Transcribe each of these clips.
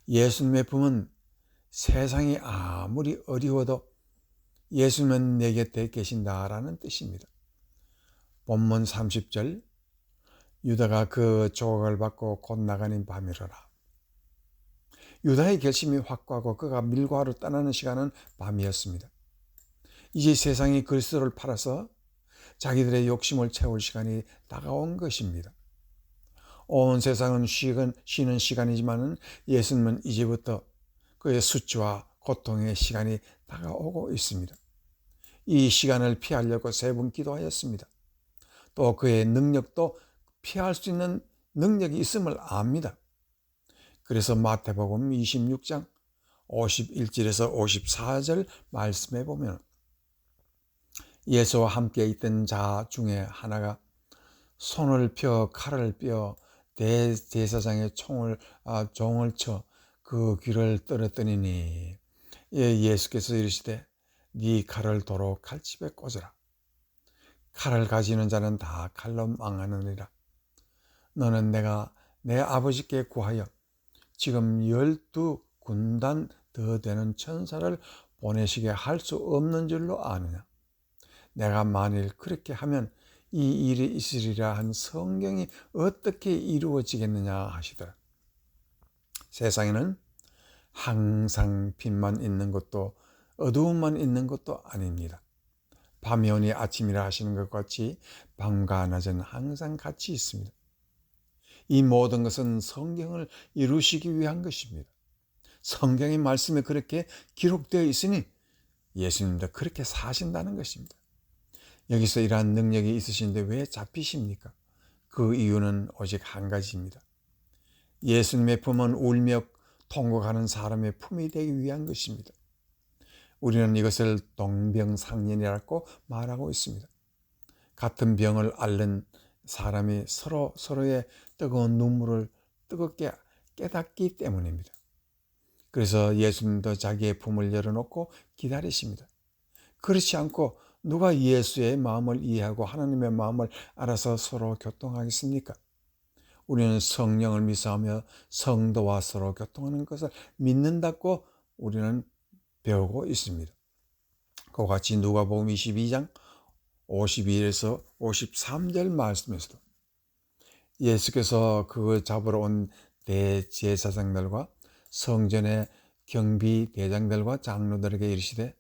예수님의 품은 세상이 아무리 어려워도 예수님은 내 곁에 계신다라는 뜻입니다. 본문 30절, 유다가 그 조각을 받고 곧 나가는 밤이로라. 유다의 결심이 확고하고 그가 밀고하러 떠나는 시간은 밤이었습니다. 이제 세상이 그리스도를 팔아서 자기들의 욕심을 채울 시간이 다가온 것입니다. 온 세상은 쉬는 시간이지만 예수님은 이제부터 그의 수치와 고통의 시간이 다가오고 있습니다. 이 시간을 피하려고 3번 기도하였습니다. 또 그의 능력도 피할 수 있는 능력이 있음을 압니다. 그래서 마태복음 26장 51절에서 54절 말씀해 보면 예수와 함께 있던 자 중에 하나가 손을 펴 칼을 빼어 대제사장의 종을 쳐 그 귀를 떨었더니 예수께서 이르시되 네 칼을 도로 칼집에 꽂으라. 칼을 가지는 자는 다 칼로 망하느니라. 너는 내가 내 아버지께 구하여 지금 12군단 더 되는 천사를 보내시게 할 수 없는 줄로 아느냐. 내가 만일 그렇게 하면 이 일이 있으리라 한 성경이 어떻게 이루어지겠느냐 하시더라. 세상에는 항상 빛만 있는 것도 어두움만 있는 것도 아닙니다. 밤이 오니 아침이라 하시는 것 같이 밤과 낮은 항상 같이 있습니다. 이 모든 것은 성경을 이루시기 위한 것입니다. 성경의 말씀에 그렇게 기록되어 있으니 예수님도 그렇게 사신다는 것입니다. 여기서 이러한 능력이 있으신데 왜 잡히십니까? 그 이유는 오직 한 가지입니다. 예수님의 품은 울며 통곡하는 사람의 품이 되기 위한 것입니다. 우리는 이것을 동병상련이라고 말하고 있습니다. 같은 병을 앓는 사람이 서로의 뜨거운 눈물을 뜨겁게 깨닫기 때문입니다. 그래서 예수님도 자기의 품을 열어놓고 기다리십니다. 그렇지 않고 누가 예수의 마음을 이해하고 하나님의 마음을 알아서 서로 교통하겠습니까? 우리는 성령을 믿사하며 성도와 서로 교통하는 것을 믿는다고 우리는 배우고 있습니다. 그와 같이 누가복음 22장 52에서 53절 말씀에서도 예수께서 그거 잡으러 온 대제사장들과 성전의 경비대장들과 장로들에게 이르시되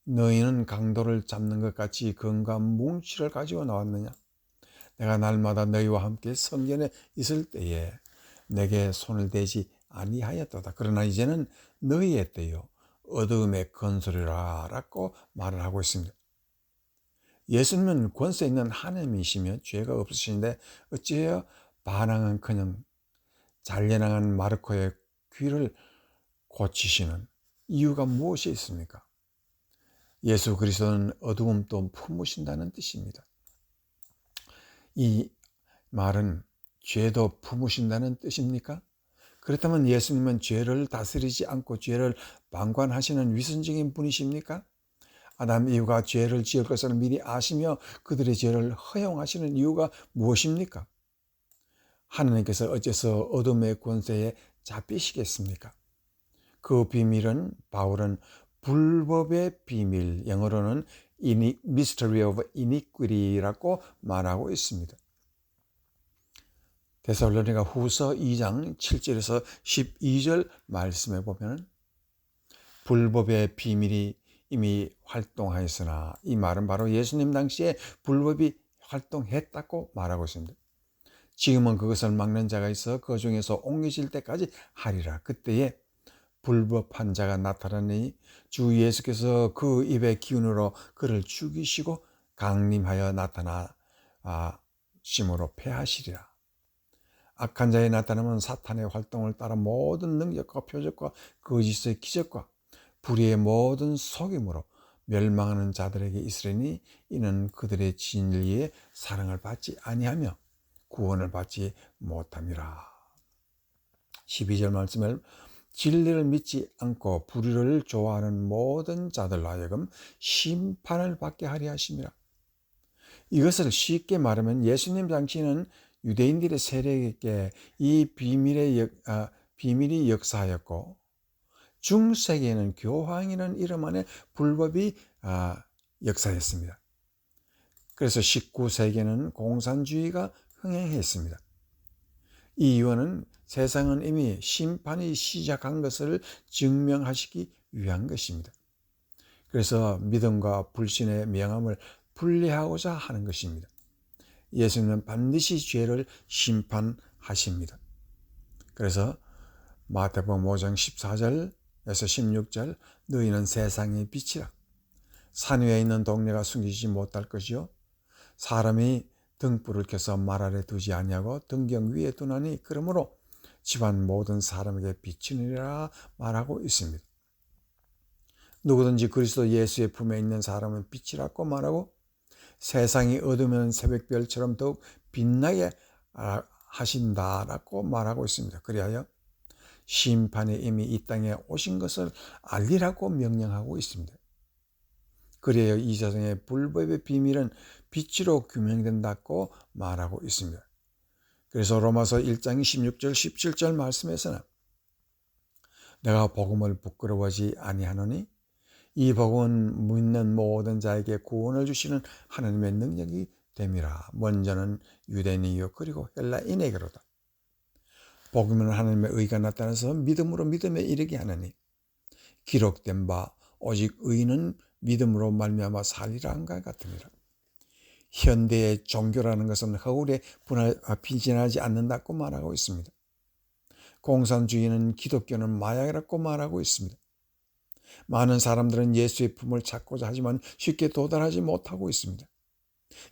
너희는 강도를 잡는 것 같이 금과 뭉치를 가지고 나왔느냐? 내가 날마다 너희와 함께 성전에 있을 때에 내게 손을 대지 아니하였도다. 그러나 이제는 너희의 때요 어두움의 건설이라 라고 말을 하고 있습니다. 예수님은 권세 있는 하나님이시며 죄가 없으신데 어찌하여 반항은커녕 잘려나간 마르코의 귀를 고치시는 이유가 무엇이 있습니까? 예수 그리스도는 어두움도 품으신다는 뜻입니다. 이 말은 죄도 품으신다는 뜻입니까? 그렇다면 예수님은 죄를 다스리지 않고 죄를 방관하시는 위선적인 분이십니까? 아담 이후가 죄를 지을 것을 미리 아시며 그들의 죄를 허용하시는 이유가 무엇입니까? 하나님께서 어째서 어둠의 권세에 잡히시겠습니까? 그 비밀은 바울은 불법의 비밀, 영어로는 Mystery of Iniquity라고 말하고 있습니다. 데살로니가 후서 2장 7절에서 12절 말씀에 보면 불법의 비밀이 이미 활동하였으나 이 말은 바로 예수님 당시에 불법이 활동했다고 말하고 있습니다. 지금은 그것을 막는 자가 있어 그 중에서 옮겨질 때까지 하리라. 그때에 불법한 자가 나타나니 주 예수께서 그 입의 기운으로 그를 죽이시고 강림하여 나타나 심으로 패하시리라. 악한 자의 나타나면 사탄의 활동을 따라 모든 능력과 표적과 거짓의 기적과 불의의 모든 속임으로 멸망하는 자들에게 있으리니 이는 그들의 진리의 사랑을 받지 아니하며 구원을 받지 못함이라. 12절 말씀을 진리를 믿지 않고 불의를 좋아하는 모든 자들로 하여금 심판을 받게 하려 하심이라. 이것을 쉽게 말하면 예수님 당시에는 유대인들의 세력에게 이 비밀이 역사하였고, 중세기에는 교황이라는 이름 안에 불법이 역사했습니다. 그래서 19세기에는 공산주의가 흥행했습니다. 이 이유는 세상은 이미 심판이 시작한 것을 증명하시기 위한 것입니다. 그래서 믿음과 불신의 명함을 분리하고자 하는 것입니다. 예수님은 반드시 죄를 심판하십니다. 그래서 마태복음 5장 14절에서 16절, 너희는 세상의 빛이라. 산 위에 있는 동네가 숨기지 못할 것이요, 사람이 등불을 켜서 말 아래 두지 아니하고 등경 위에 두나니 그러므로 집안 모든 사람에게 비치느니라 말하고 있습니다. 누구든지 그리스도 예수의 품에 있는 사람은 빛이라고 말하고, 세상이 어두우면 새벽별처럼 더욱 빛나게 하신다라고 말하고 있습니다. 그리하여 심판이 이미 이 땅에 오신 것을 알리라고 명령하고 있습니다. 그리하여 이 세상의 불법의 비밀은 빛으로 규명된다고 말하고 있습니다. 그래서 로마서 1장 16절 17절 말씀에서는 내가 복음을 부끄러워하지 아니하노니 이 복음은 믿는 모든 자에게 구원을 주시는 하나님의 능력이 됨이라. 먼저는 유대인이요 그리고 헬라인에게로다. 복음은 하나님의 의가 나타나서 믿음으로 믿음에 이르게 하느니 기록된 바 오직 의인은 믿음으로 말미암아 살리라 한가 같으니라. 현대의 종교라는 것은 허울에 빈진하지 않는다고 말하고 있습니다. 공산주의는 기독교는 마약이라고 말하고 있습니다. 많은 사람들은 예수의 품을 찾고자 하지만 쉽게 도달하지 못하고 있습니다.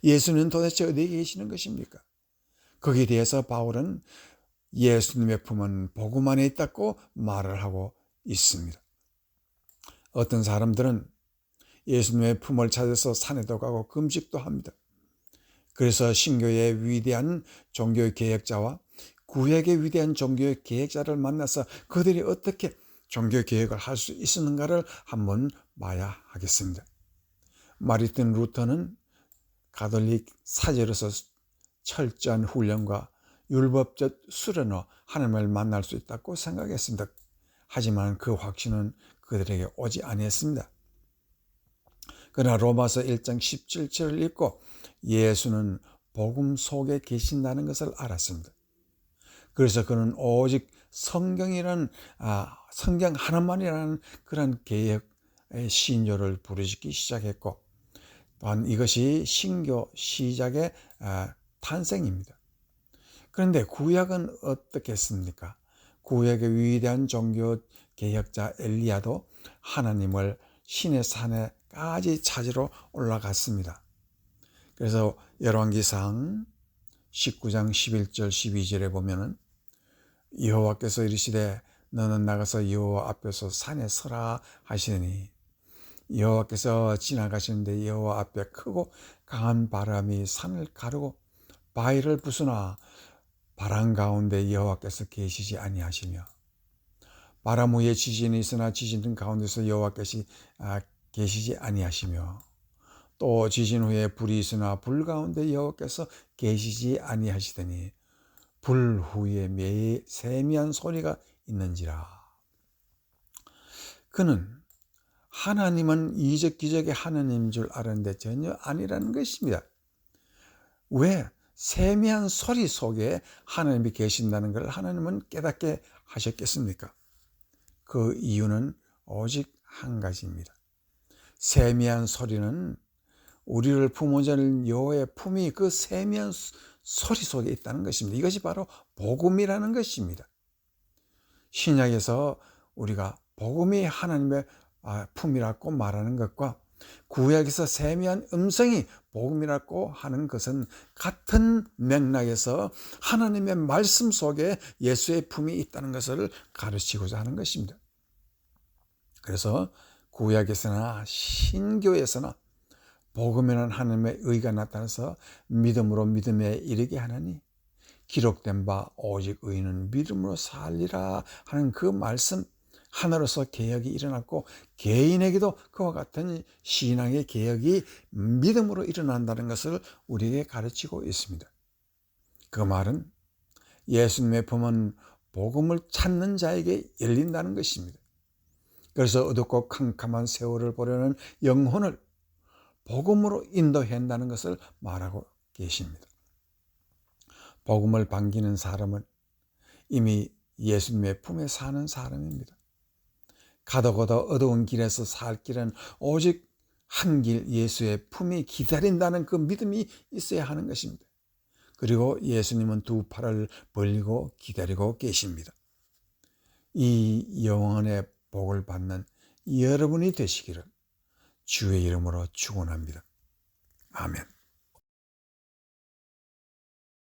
예수는 도대체 어디에 계시는 것입니까? 거기에 대해서 바울은 예수님의 품은 복음 안에 있다고 말을 하고 있습니다. 어떤 사람들은 예수님의 품을 찾아서 산에도 가고 금식도 합니다. 그래서 신교의 위대한 종교 개혁자와 구약의 위대한 종교 개혁자를 만나서 그들이 어떻게 종교 개혁을 할 수 있었는가를 한번 봐야 하겠습니다. 마르틴 루터는 가톨릭 사제로서 철저한 훈련과 율법적 수련으로 하나님을 만날 수 있다고 생각했습니다. 하지만 그 확신은 그들에게 오지 아니했습니다. 그러나 로마서 1장 17절을 읽고 예수는 복음 속에 계신다는 것을 알았습니다. 그래서 그는 오직 성경 하나만이라는 그런 개혁의 신조를 부르짖기 시작했고, 또한 이것이 신교 시작의 탄생입니다. 그런데 구약은 어떻겠습니까? 구약의 위대한 종교 개혁자 엘리야도 하나님을 신의 산에까지 찾으러 올라갔습니다. 그래서 열왕기상 19장 11절 12절에 보면은 여호와께서 이르시되 너는 나가서 여호와 앞에서 산에 서라 하시더니 여호와께서 지나가시는데 여호와 앞에 크고 강한 바람이 산을 가르고 바위를 부수나 바람 가운데 여호와께서 계시지 아니하시며, 바람 후에 지진이 있으나 지진 가운데서 여호와께서 계시지 아니하시며, 또 지진 후에 불이 있으나 불 가운데 여호와께서 계시지 아니하시더니 불 후에 세미한 소리가 있는지라. 그는 하나님은 이적 기적의 하나님인 줄 알았는데 전혀 아니라는 것입니다. 왜? 세미한 소리 속에 하나님이 계신다는 걸 하나님은 깨닫게 하셨겠습니까? 그 이유는 오직 한 가지입니다. 세미한 소리는 우리를 품어줄 여호와의 품이 그 세미한 소리 속에 있다는 것입니다. 이것이 바로 복음이라는 것입니다. 신약에서 우리가 복음이 하나님의 품이라고 말하는 것과 구약에서 세미한 음성이 복음이라고 하는 것은 같은 맥락에서 하나님의 말씀 속에 예수의 품이 있다는 것을 가르치고자 하는 것입니다. 그래서 구약에서나 신교에서나 복음이라는 하나님의 의가 나타나서 믿음으로 믿음에 이르게 하나니 기록된 바 오직 의인은 믿음으로 살리라 하는 그 말씀 하나로서 개혁이 일어났고, 개인에게도 그와 같은 신앙의 개혁이 믿음으로 일어난다는 것을 우리에게 가르치고 있습니다. 그 말은 예수님의 품은 복음을 찾는 자에게 열린다는 것입니다. 그래서 어둡고 캄캄한 세월을 보려는 영혼을 복음으로 인도한다는 것을 말하고 계십니다. 복음을 반기는 사람은 이미 예수님의 품에 사는 사람입니다. 가다고도 어두운 길에서 살 길은 오직 한 길 예수의 품이 기다린다는 그 믿음이 있어야 하는 것입니다. 그리고 예수님은 두 팔을 벌리고 기다리고 계십니다. 이 영원의 복을 받는 여러분이 되시기를 주의 이름으로 축원합니다. 아멘.